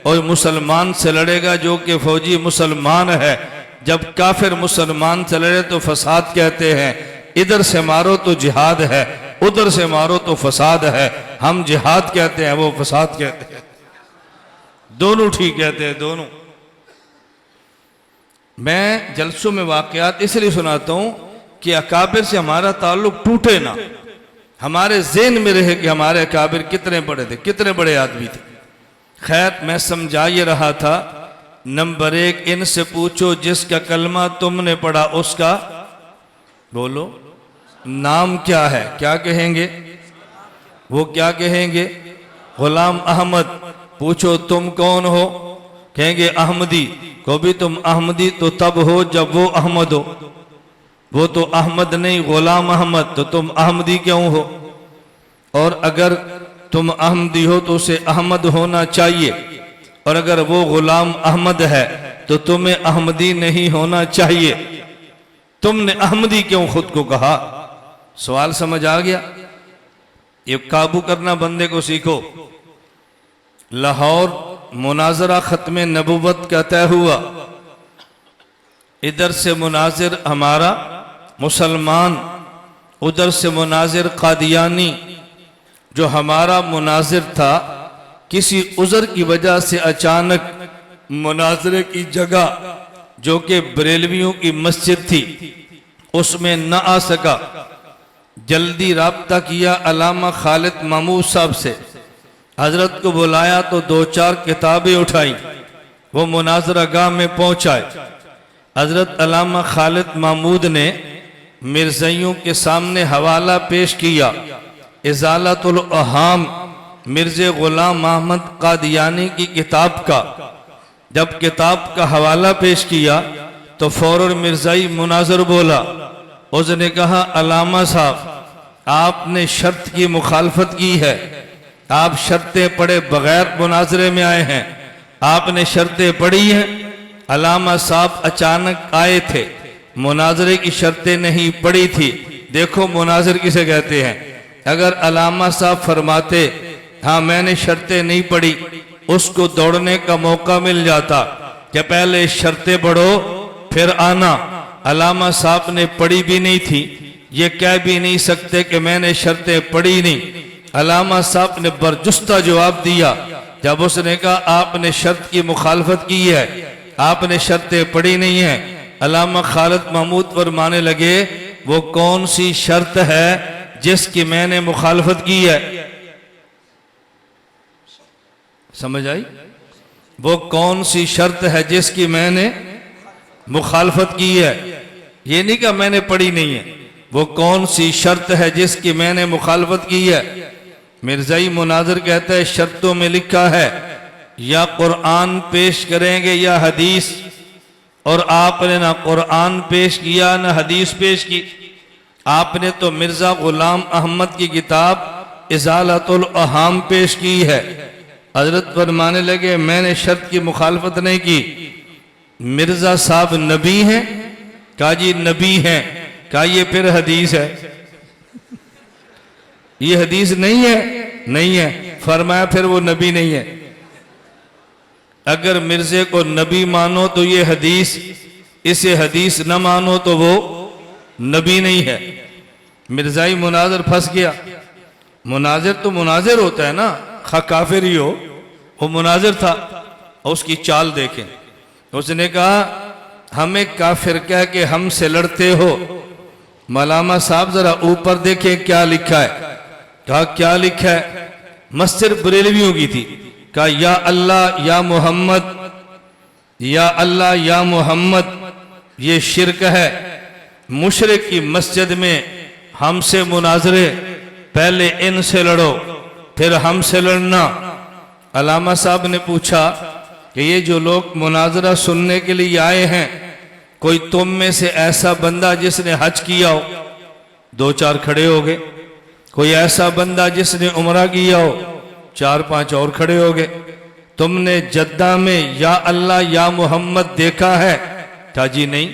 और मुसलमान से लड़ेगा जो कि फौजी मुसलमान है। जब काफिर मुसलमान से लड़े तो फसाद कहते हैं। इधर से मारो तो जिहाद है, उधर से मारो तो फसाद है। हम जिहाद कहते हैं, वो फसाद कहते हैं। दोनों ठीक कहते हैं, दोनों। मैं जलसों में वाकयात इसलिए सुनाता हूं कि अकाबिर से हमारा ताल्लुक टूटे ना, हमारे ज़हन में रहे कि हमारे अकाबिर कितने बड़े थे, कितने बड़े आदमी थे। खैर मैं समझा ये रहा था, नंबर 1 इनसे पूछो जिसका कलमा तुमने पढ़ा उसका बोलो नाम क्या है। क्या कहेंगे? वो क्या कहेंगे? गुलाम अहमद। पूछो तुम कौन हो? कहेंगे अहमदी। को भी तुम अहमदी तो तब हो जब वो अहमद हो। वो तो अहमद नहीं गुलाम अहमद, तो तुम अहमदी क्यों हो? और अगर तुम अहमदी हो तो उसे अहमद होना चाहिए, और अगर वो गुलाम अहमद है तो तुम्हें अहमदी नहीं होना चाहिए। तुमने अहमदी क्यों खुद को कहा? सवाल समझ आ गया? ये काबू करना बंदे को सीखो। लाहौर मुनाजरा खत्म नबुव्वत का तय हुआ। इधर से मुनाजिर हमारा मुसलमान, उधर से मुनाजिर कादियानी। जो हमारा मुनाजिर था किसी उज़र की वजह से अचानक मुनाजरे की जगह जो कि बरेलवियों की मस्जिद थी उसमें न आ सका। जल्दी राब्ता किया अल्लामा खालिद महमूद साहब से, हजरत को बुलाया तो 2-4 किताबें उठाई, वो मुनाजरा गाह में पहुंचाए। हजरत अल्लामा खालिद महमूद ने मिर्ज़इयों के सामने हवाला पेश किया इज़ालतुल अहाम मिर्ज़े गुलाम अहमद कादियानी की किताब का। जब किताब का हवाला पेश किया तो फौरन मिर्ज़ाई मुनाजर बोला। उसने कहा अल्लामा साहब आपने शर्त की मुखालफत की है, आप शर्तें पढ़े बगैर मुनाजरे में आए हैं। आपने शर्तें पढ़ी हैं। अल्लामा साहब अचानक आए थे, मुनाजरे की शर्तें नहीं पढ़ी थी। देखो मुनाजर किसे कहते हैं। अगर अल्लामा साहब फरमाते हाँ मैंने शर्तें नहीं पढ़ी, उसको दौड़ने का मौका मिल जाता कि पहले शर्तें पढ़ो फिर आना। अल्लामा साहब ने पढ़ी भी नहीं थी। ये कह भी नहीं सकते कि मैंने शर्तें पढ़ी नहीं। अल्लामा साहब ने बरजुस्ता जवाब दिया जब उसने कहा आपने शर्त की मुखालफत की है, आपने शर्तें पढ़ी नहीं है। अल्लामा खालिद महमूद फरमाने लगे वो कौन सी शर्त है जिसकी मैंने मुखालफत की है? समझ आई? वो कौन सी शर्त है जिसकी मैंने मुखालफत की है? ये नहीं कहा मैंने पढ़ी नहीं है, वो कौन सी शर्त है जिसकी मैंने मुखालफत की है? मिर्जाई मुनाजिर कहता है शर्तों में लिखा है या कुरान पेश करेंगे या हदीस, और आपने ना कुरान पेश किया ना हदीस पेश की। आपने तो मिर्जा गुलाम अहमद की किताब इजालतुल अहाम पेश की है। हजरत फरमाने लगे मैंने शर्त की मुखालफत नहीं की। मिर्जा साहब नबी हैं? कहा जी नबी हैं। कहा ये फिर हदीस है? ये हदीस नहीं है? नहीं है। फरमाया फिर वो नबी नहीं है। अगर मिर्जे को नबी मानो तो ये हदीस, इसे हदीस न मानो तो वो नबी नहीं है। मिर्जाई मुनाजिर फंस गया। मुनाजिर तो मुनाजिर होता है ना, खा काफिर ही हो, वो मुनाजिर था। और उसकी चाल देखें, उसने कहा हमें काफिर कह के हमसे लड़ते हो। मौलाना साहब जरा ऊपर देखें क्या लिखा है। कहा क्या लिखा है? मस्जिद बरेलवियों की थी। कहा या अल्लाह या मोहम्मद, या अल्लाह या मोहम्मद, ये शिरक है। मुशरिक की मस्जिद में हमसे मुनाजरे, पहले इनसे लड़ो फिर हमसे लड़ना। अल्लामा साहब ने पूछा कि ये जो लोग मुनाजरा सुनने के लिए आए हैं, कोई तुम में से ऐसा बंदा जिसने हज किया हो? दो चार खड़े हो गए। कोई ऐसा बंदा जिसने उमरा किया हो? चार पांच और खड़े हो गए। तुमने जद्दा में या अल्लाह या मोहम्मद देखा है? कहा जी नहीं।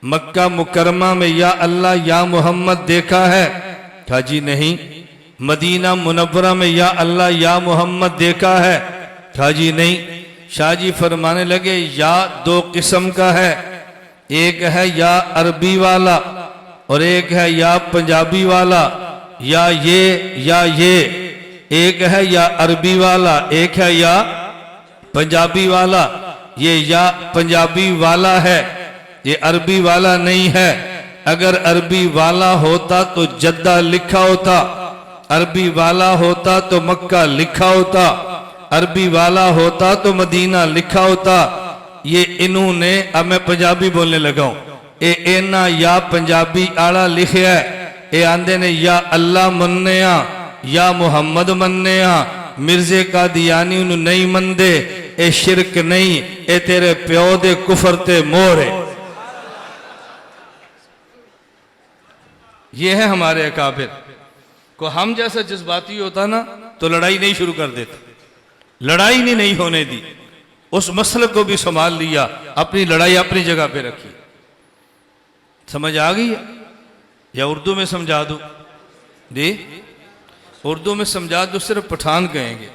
मक्का मुकरमा में या अल्लाह या मोहम्मद देखा है? कहा जी नहीं। मदीना मुनव्वरा में या अल्लाह या मोहम्मद देखा है? कहा जी नहीं। शाह जी फरमाने लगे या दो किस्म का है, एक है या अरबी वाला और एक है या पंजाबी वाला। या ये एक है या अरबी वाला, एक है या पंजाबी वाला। ये या पंजाबी वाला है, ये अरबी वाला नहीं है। अगर अरबी वाला होता तो जद्दा लिखा होता, अरबी वाला होता तो मक्का लिखा होता, अरबी वाला होता तो मदीना लिखा होता। ये इन्होंने, अब मैं पंजाबी बोलने लगा हूं, ए इन्ना या पंजाबी आला लिखे है। ये आंदे ने या अल्लाह मनने या मुहम्मद मनने। मिर्जे का दियानी उन्हें नहीं मनदे। ए शिरक नहीं, ए तेरे प्यो दे कुफर ते मोर है। ये है हमारे अकाबिर को। हम जैसा जज्बाती होता ना तो लड़ाई नहीं शुरू कर देता, लड़ाई नहीं होने दी। उस मसले को भी संभाल लिया, अपनी लड़ाई अपनी जगह पे रखी। समझ आ गई या उर्दू में समझा दूं? जी उर्दू में समझा दो, सिर्फ पठान कहेंगे।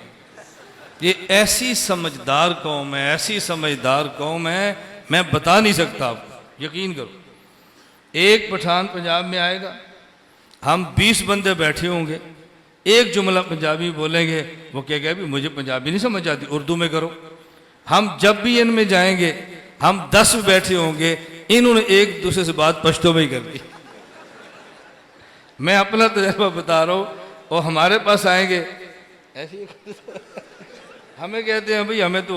ये ऐसी समझदार कौम है, ऐसी समझदार कौम है, मैं बता नहीं सकता आपको, यकीन करो। एक पठान पंजाब में आएगा, हम 20 बंदे बैठे होंगे, एक जुमला पंजाबी बोलेंगे, वो कहेगा भी मुझे पंजाबी नहीं समझ आती, उर्दू में करो। हम जब भी इनमें जाएंगे, हम 10 बैठे होंगे, इन्होंने एक दूसरे से बात पश्तो में ही कर दी। मैं अपना तजुर्बा बता रहा हूँ। और हमारे पास आएंगे ऐसे हमें कहते हैं भाई हमें तो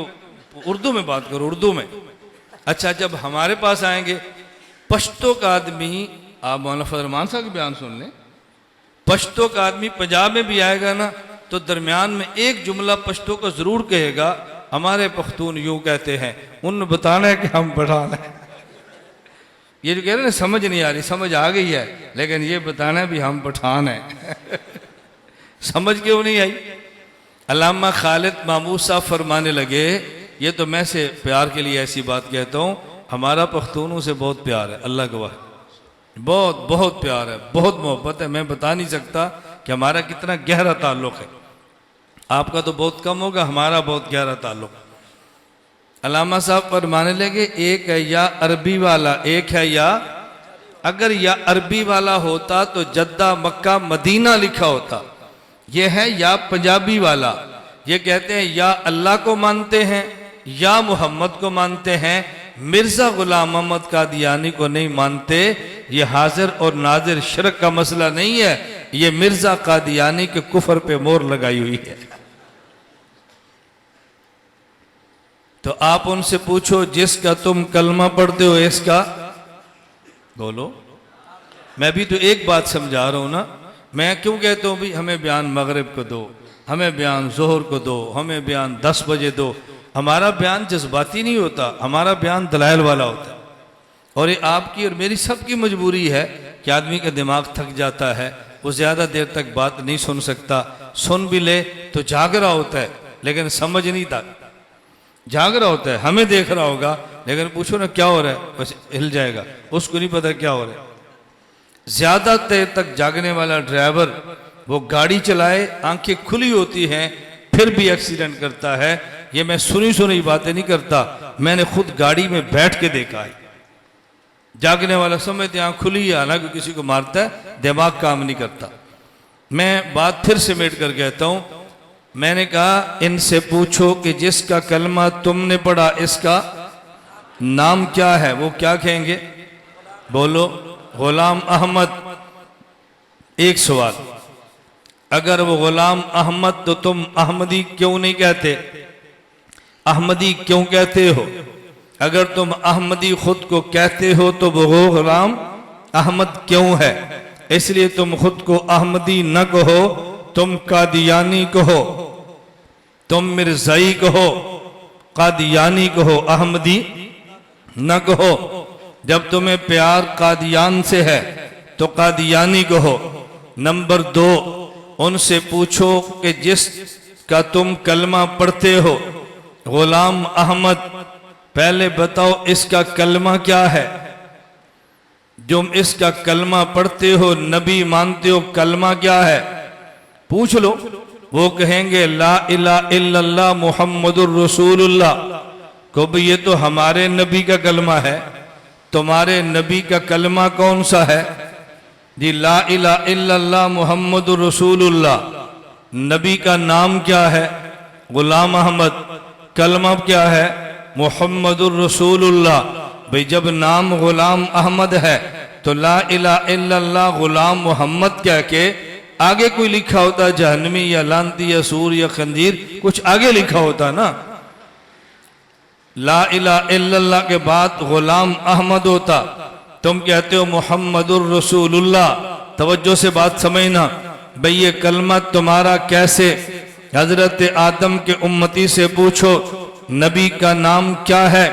उर्दू में बात करो, उर्दू में। अच्छा जब हमारे पास आएंगे पश्तो का आदमी, आप मौलाना फजल रहमान साहब के बयान सुन लें, पश्तो का आदमी पंजाब में भी आएगा ना तो दरमियान में एक जुमला पश्तो का जरूर कहेगा, हमारे पख्तून यूं कहते हैं, उन बताना है कि हम पठान हैं। ये जो कह रहे हैं समझ नहीं आ रही, समझ आ गई है, लेकिन ये बताना है भी हम पठान हैं। समझ क्यों नहीं आई? अल्लामा खालिद महमूद साहब फरमाने लगे, ये तो मैं से प्यार के लिए ऐसी बात कहता हूँ, हमारा पख्तूनों से बहुत प्यार है, अल्लाह गवाह, बहुत बहुत प्यार है, बहुत मोहब्बत है। मैं बता नहीं सकता कि हमारा कितना गहरा ताल्लुक़ है। आपका तो बहुत कम होगा, हमारा बहुत गहरा ताल्लुक़। अल्लामा साहब फरमाने लगे एक है या अरबी वाला, एक है या अगर या अरबी वाला होता तो जद्दा मक्का मदीना लिखा होता। यह है या पंजाबी वाला। ये कहते हैं या अल्लाह को मानते हैं या मोहम्मद को मानते हैं, मिर्जा गुलाम मोहम्मद कादियानी को नहीं मानते। ये हाजिर और नाजिर शिरक का मसला नहीं है, ये मिर्जा कादियानी के कुफर पे मोहर लगाई हुई है। तो आप उनसे पूछो जिसका तुम कलमा पढ़ते हो इसका बोलो। मैं भी तो एक बात समझा रहा हूं ना। मैं क्यों कहता हूं भी हमें बयान मगरिब को दो, हमें बयान जोहर को दो, हमें बयान 10 बजे दो। हमारा बयान जज्बाती नहीं होता, हमारा बयान दलाइल वाला होता है। और ये आपकी और मेरी सबकी मजबूरी है कि आदमी का दिमाग थक जाता है, वो ज़्यादा देर तक बात नहीं सुन सकता। सुन भी ले तो जाग रहा होता है लेकिन समझ नहीं था, जाग रहा होता है, हमें देख रहा होगा लेकिन पूछो ना क्या हो रहा है बस हिल जाएगा, उसको नहीं पता क्या हो रहा है। ज्यादा देर तक जागने वाला ड्राइवर वो गाड़ी चलाए, आंखें खुली होती हैं फिर भी एक्सीडेंट करता है। ये मैं सुनी बातें नहीं करता, मैंने खुद गाड़ी में बैठ के देखा है। जागने वाला समझते आंख खुली है, हालांकि किसी को मारता है, दिमाग काम नहीं करता। मैं बात फिर समेट कर कहता हूं, मैंने कहा इनसे पूछो कि जिसका कलमा तुमने पढ़ा इसका नाम क्या है, वो क्या कहेंगे बोलो। गुलाम अहमद। एक सवाल, अगर वो गुलाम अहमद तो तुम अहमदी क्यों नहीं कहते, अहमदी क्यों कहते हो? अगर तुम अहमदी खुद को कहते हो तो वो गुलाम अहमद क्यों है? इसलिए तुम खुद को अहमदी न कहो, तुम कादियानी कहो, तुम मिर्जाई कहो, कादियानी कहो, अहमदी न कहो। जब तुम्हें प्यार कादियान से है तो कादियानी कहो। नंबर 2, उनसे पूछो कि जिसका तुम कलमा पढ़ते हो गुलाम अहमद, पहले बताओ इसका कलमा क्या है। जो इसका कलमा पढ़ते हो, नबी मानते हो, कलमा क्या है पूछ लो। वो कहेंगे ला इलाहा इल्लल्लाह मुहम्मदुर रसूलुल्लाह। को भी ये तो हमारे नबी का कलमा है, तुम्हारे नबी का कलमा कौन सा है जी? ला इलाहा इल्लल्लाह मुहम्मदुर रसूलुल्लाह। नबी का नाम क्या है? गुलाम अहमद। कलमा क्या है? मुहम्मदुर रसूलुल्लाह। भाई जब नाम गुलाम अहमद है तो ला इलाहा इल्लल्लाह गुलाम मोहम्मद कह के आगे कोई लिखा होता, जहन्नमी या लानती या सूर या खंजीर, कुछ आगे लिखा होता ना। ला इलाहा इल्लल्लाह के बाद गुलाम अहमद होता। तुम कहते हो मुहम्मदुर रसूलुल्लाह। तवज्जो से बात समझना भाई, ये कलमा तुम्हारा कैसे? हजरत आदम के उम्मती से पूछो नबी का नाम क्या है,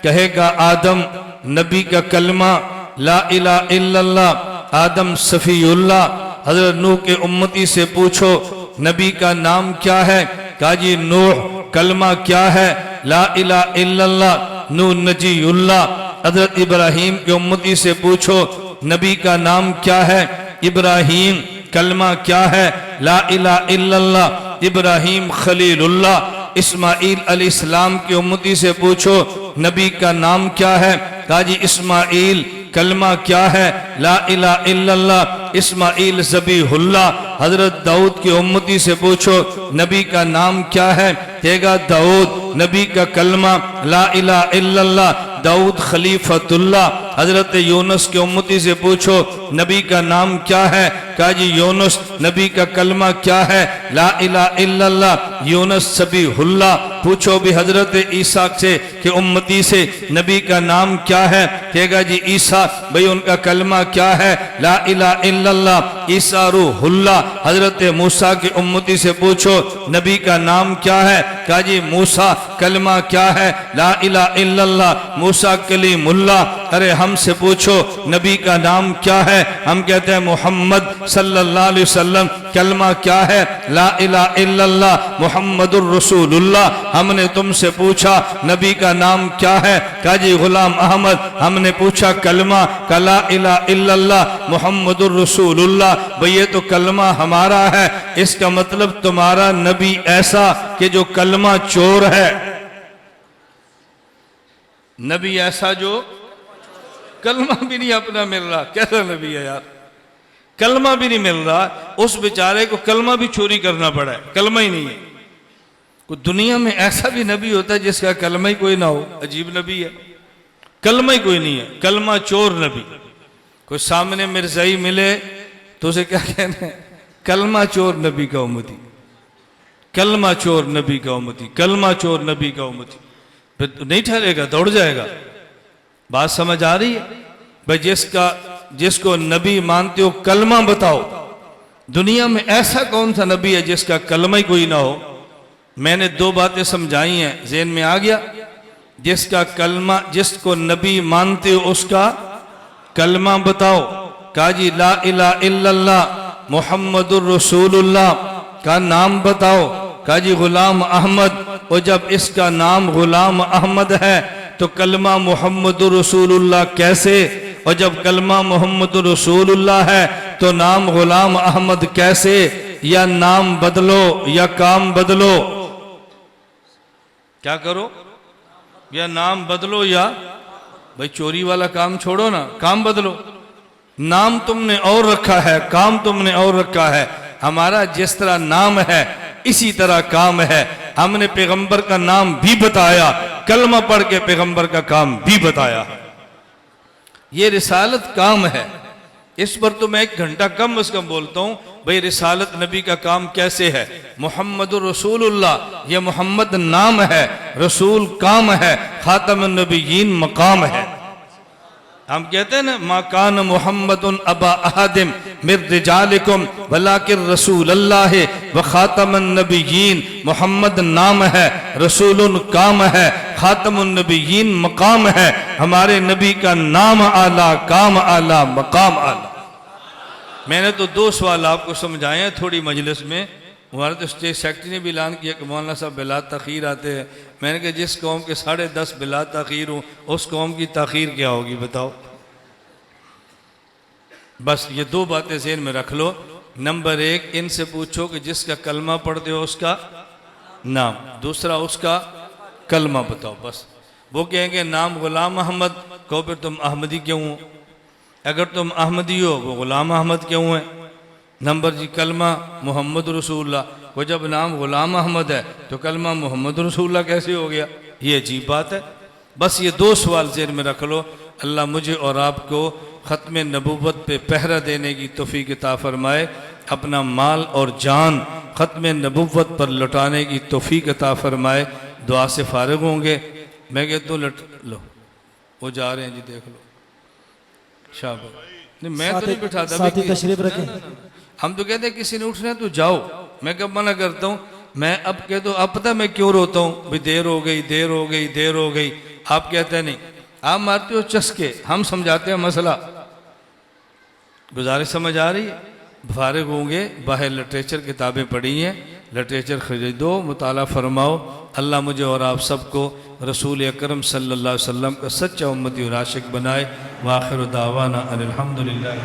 कहेगा आदम। नबी का कलमा ला इलाहा इल्लल्लाह, आदम सफीउल्लाह। हजरत नूह के उम्मती से पूछो नबी का नाम क्या है, कहा जी नूह। कलमा क्या है? ला इलाहा इल्लल्लाह, नूह नजीउल्लाह। हजरत इब्राहीम के उम्मती से पूछो नबी का नाम क्या है, इब्राहीम। कलमा क्या है? ला इलाहा इल्लल्लाह, इब्राहीम खलीलुल्लाह। इस्माइल अलैहिस्सलाम के उम्मती से पूछो नबी का नाम क्या है, कहा जी इस्माइल। कलमा क्या है? ला इलाहा इल्लल्लाह, इस्माइल ज़बीहुल्लाह। हजरत दाऊद की उम्मती से पूछो नबी का नाम क्या है, कहेगा दाऊद। नबी का कलमा ला इलाहा इल्लल्लाह, दाऊद खलीफतुल्लाह। हजरत यूनुस के उम्मती से पूछो नबी का नाम क्या है, कहा जी यूनुस। नबी का कलमा क्या है? ला इलाहा इल्लल्लाह, यूनुस सबीहुल्लाह। पूछो भी हजरत ईसा से के उम्मती से नबी का नाम क्या है, कहेगा जी ईसा। भाई उनका कलमा क्या है? ला इलाहा इल्लल्लाह, ईसा रूहुल्लाह। हजरत मूसा की उम्मती से पूछो नबी का नाम क्या है, कहा जी मूसा। कलमा क्या है? ला इलाहा इल्लल्लाह, मूसा कलीमुल्लाह। अरे हमसे पूछो नबी का नाम क्या है, हम कहते हैं मोहम्मद सल्लल्लाहु अलैहि वसल्लम। कलमा क्या है? ला इलाहा इल्लल्लाह मुहम्मदुर रसूलुल्लाह। हमने तुमसे पूछा नबी का नाम क्या है, कहा जी गुलाम अहमद। हमने पूछा कलमा, ला इलाहा इल्लल्लाह मुहम्मदुर रसूलुल्लाह। भाई ये तो कलमा हमारा है, इसका मतलब तुम्हारा नबी ऐसा कि जो कलमा चोर है। नबी ऐसा जो कलमा भी नहीं अपना मिल रहा, कैसा नबी है यार, कलमा भी नहीं मिल रहा। उस बेचारे को कलमा भी चोरी करना पड़ा है, कलमा ही नहीं है। कोई दुनिया में ऐसा भी नबी होता है जिसका कलमा ही कोई ना हो, अजीब नबी है, कलमा ही कोई नहीं है, कलमा चोर नबी। कोई सामने मिर्जाई मिले तो उसे क्या कहना है, कलमा चोर नबी का उम्मती, कलमा चोर नबी का उम्मती, कलमा चोर नबी का उम्मती। फिर नहीं ठहरेगा, दौड़ जाएगा। बात समझ आ रही है भाई? जिसको नबी मानते हो कलमा बताओ। दुनिया में ऐसा कौन सा नबी है जिसका कलमा ही कोई ना हो? मैंने दो बातें समझाई हैं, ज़हन में आ गया? जिसका कलमा, जिसको नबी मानते हो उसका कलमा बताओ। कहा जी ला इलाहा इल्लल्लाह मुहम्मदुर रसूलुल्लाह का नाम बताओ। कहा जी गुलाम अहमद। और जब इसका नाम गुलाम अहमद है तो कलमा मुहम्मदुर रसूलुल्लाह कैसे? और जब कलमा मुहम्मदुर रसूलुल्लाह है तो नाम गुलाम अहमद कैसे? या नाम बदलो या काम बदलो, क्या करो? या नाम बदलो या भाई चोरी वाला काम छोड़ो ना, काम बदलो। नाम तुमने और रखा है, काम तुमने और रखा है। हमारा जिस तरह नाम है इसी तरह काम है। हमने पैगंबर का नाम भी बताया, कलमा पढ़ के पैगंबर का काम भी बताया। ये रिसालत काम है। इस पर तो मैं 1 घंटा कम से कम बोलता हूँ। भाई रिसालत नबी का काम कैसे है? मुहम्मदुर रसूलुल्लाह, ये मोहम्मद नाम है, रसूल काम है, खातमुन नबिय्यीन मकाम है। हम कहते हैं ना मा कान मुहम्मदुन अबा अहदिम मिर रिजालिकुम वलाकिन रसूलुल्लाह व खातमुन नबिय्यीन। मोहम्मद नाम है, रसूलुन काम है, खातमुन नबिय्यीन मकाम है। हमारे नबी का नाम आला, काम आला, मकाम आला। मैंने तो 2 सवाल आपको समझाए हैं थोड़ी मजलिस में। हमारे तो स्टेट सेक्रेटरी ने भी ऐलान किया कि मौलाना साहब बिला तखीर आते हैं। मैंने कहा जिस कौम के 10:30 बिला तखीर हो उस कौम की तखीर क्या होगी बताओ? बस ये 2 बातें ज़हन में रख लो। नंबर 1, इनसे पूछो कि जिसका कलमा पढ़ते हो उसका नाम, दूसरा उसका कलमा बताओ। बस वो कहेंगे नाम गुलाम अहमद, कहो फिर तुम अहमदी क्यों हो? अगर तुम अहमदी हो वो गुलाम अहमद क्यों है? नंबर जी कलमा मोहम्मद रसूलुल्लाह, वो जब नाम गुलाम अहमद है तो कलमा मोहम्मद रसूलुल्लाह कैसे हो गया? ये अजीब बात है। बस ये 2 सवाल ज़हन में रख लो। अल्लाह मुझे और आपको ख़त्म नबूवत पे पहरा देने की तौफीक अता फरमाए। अपना माल और जान ख़त्म नबूवत पर लौटाने की तौफीक अता फरमाए। दुआ से फारिग होंगे। मैं कहता हूँ लट लो, वो जा रहे हैं जी, देख लो। शाबाश। नहीं मैं तो नहीं बिठाता, तशरीफ रखें। हम तो कहते हैं किसी ने उठना है तो जाओ। मैं कब मना करता हूँ? मैं अब कहता हूँ, अब पता मैं क्यों रोता हूँ? भाई देर हो गई, देर हो गई, देर हो गई। आप कहते हैं नहीं, आप मारते हो चस्के, हम समझाते हैं मसला। गुजारिश समझ आ रही है? फारिग होंगे, बाहर लिटरेचर किताबें पढ़ी हैं, लिटरेचर खरीदो, मुताला फरमाओ। अल्लाह मुझे और आप सबको रसूल अकरम सल्लल्लाहु अलैहि वसल्लम का सच्चा उम्मती और आशिक बनाए। व आखिर दावाना अनिल हम्दुलिल्लाह।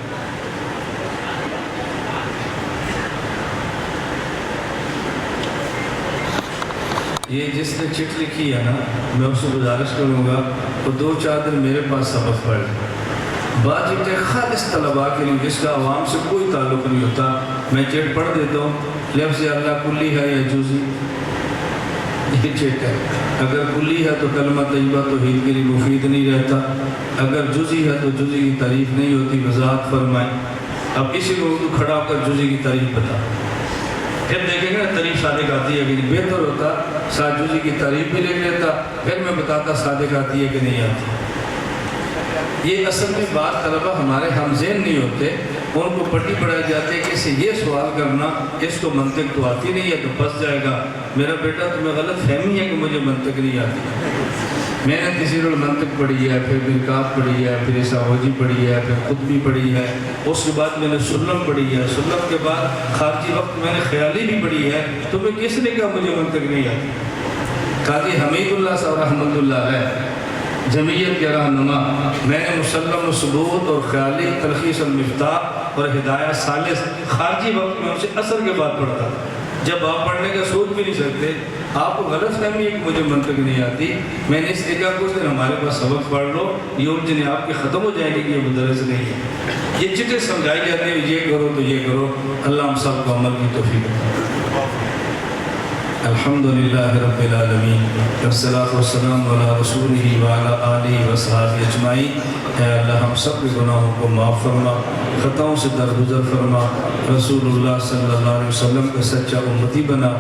ये जिसने चिट लिखी है ना, मैं उससे गुजारिश करूँगा तो 2-4 दिन मेरे पास सबक पढ़। बात चिट्ठे खालिस तलबा के लिए जिसका आवाम से कोई ताल्लुक़ नहीं होता, मैं चिट पढ़ देता हूँ। लफ्ज़ अल्लाह कुल्ली है या जुज़ी, ये चिट है। अगर कुल्ली है तो कलमा तय्यबा तौहीद के लिए मुफीद नहीं रहता। अगर जुज़ी है तो जुज़ी की तारीफ़ नहीं होती, वज़ाहत फरमाए। अब इसी को उर्दू खड़ा होकर जुज़ी की तारीफ़ बता, फिर देखेंगे ना तारीफ़ सादिक आती है कि नहीं। बेहतर होता साथ जुज़ी की तारीफ़ भी लिख लेता, फिर मैं बताता सादिक आती है कि नहीं आती। ये असल में बात तलबा हमारे हमज़ेन नहीं होते, उनको पट्टी पढ़ाई जाती है कि इससे ये सवाल करना, इसको मंतिक तो आती नहीं है तो फंस जाएगा। मेरा बेटा तुम्हें गलत फहमी है कि मुझे मंतिक नहीं आती। मैंने तज़ीरुल मंतिक पढ़ी है, फिर मिरकात पढ़ी है, फिर इसाहोजी पढ़ी है, फिर खुतबी पढ़ी है, उसके बाद मैंने सुल्लम पढ़ी है, सुल्लम के बाद खारजी वक्त मैंने ख्याली भी पढ़ी है। तुम्हें किसने कहा मुझे मंतिक नहीं आती? काजी हमीदुल्लाह साहब रहमतुल्लाह है जमीयत के रहनुमा। मैंने मुसल्लम सुबूत और ख्याली, तलखीस अल मिफ्ताह और हिदायत सालिस खारजी वक्त में उनसे असर के बाद पढ़ता। जब आप पढ़ने का सोच भी नहीं सकते, आपको गलत फहमी एक मुझे मंतक नहीं आती, मैंने इसलिए कहा कुछ दिन हमारे पास सबक पढ़ लो, ये उलझने आपकी ख़त्म हो जाएगी कि ये मुदरस नहीं है। ये चिट्ठे समझाई जाती है, ये करो तो ये करो। अल्लाह हम सब को अमल की तौफीक दे। अल्हम्दुलिल्लाह रब्बिल आलमीन वस्सलातु वस्सलामु अला रसूलिही व अला आलिहि व सहाबिही अजमाईन। ऐ अल्लाह हम सब के गुनाहों को माफ़ फरमा, ख़ताओं से दरगुजर फरमा, रसूलुल्लाह सल्लल्लाहु अलैहि वसल्लम का सच्चा उम्मती बना,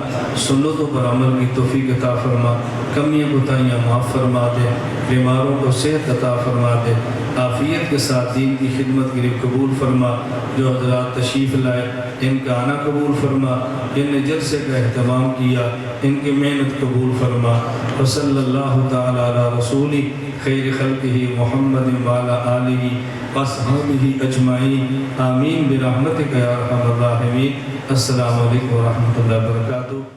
सुन्नतों पर अमल की तौफीक अता फरमा, कमियाँ कोताहियाँ माफ़ फरमा दे, बीमारों को सेहत अता फरमा दे, आफ़ियत के साथ दीन की खिदमत के लिए कबूल फरमा। जो हज़रात तशरीफ़ लाए इनका आना कबूल फरमा, जिनने जलसे का अहतमाम किया इनकी मेहनत कबूल फरमा। व सल्लल्लाहु तआला अला रसूली खैर खल्क़िही मुहम्मदिन व अला आलिहि व अस्हाबिही अजमाईन। आमीन बिरहमतिका या अरहमर राहिमीन। अस्सलामु अलैकुम व रहमतुल्लाहि व बरकातुहू।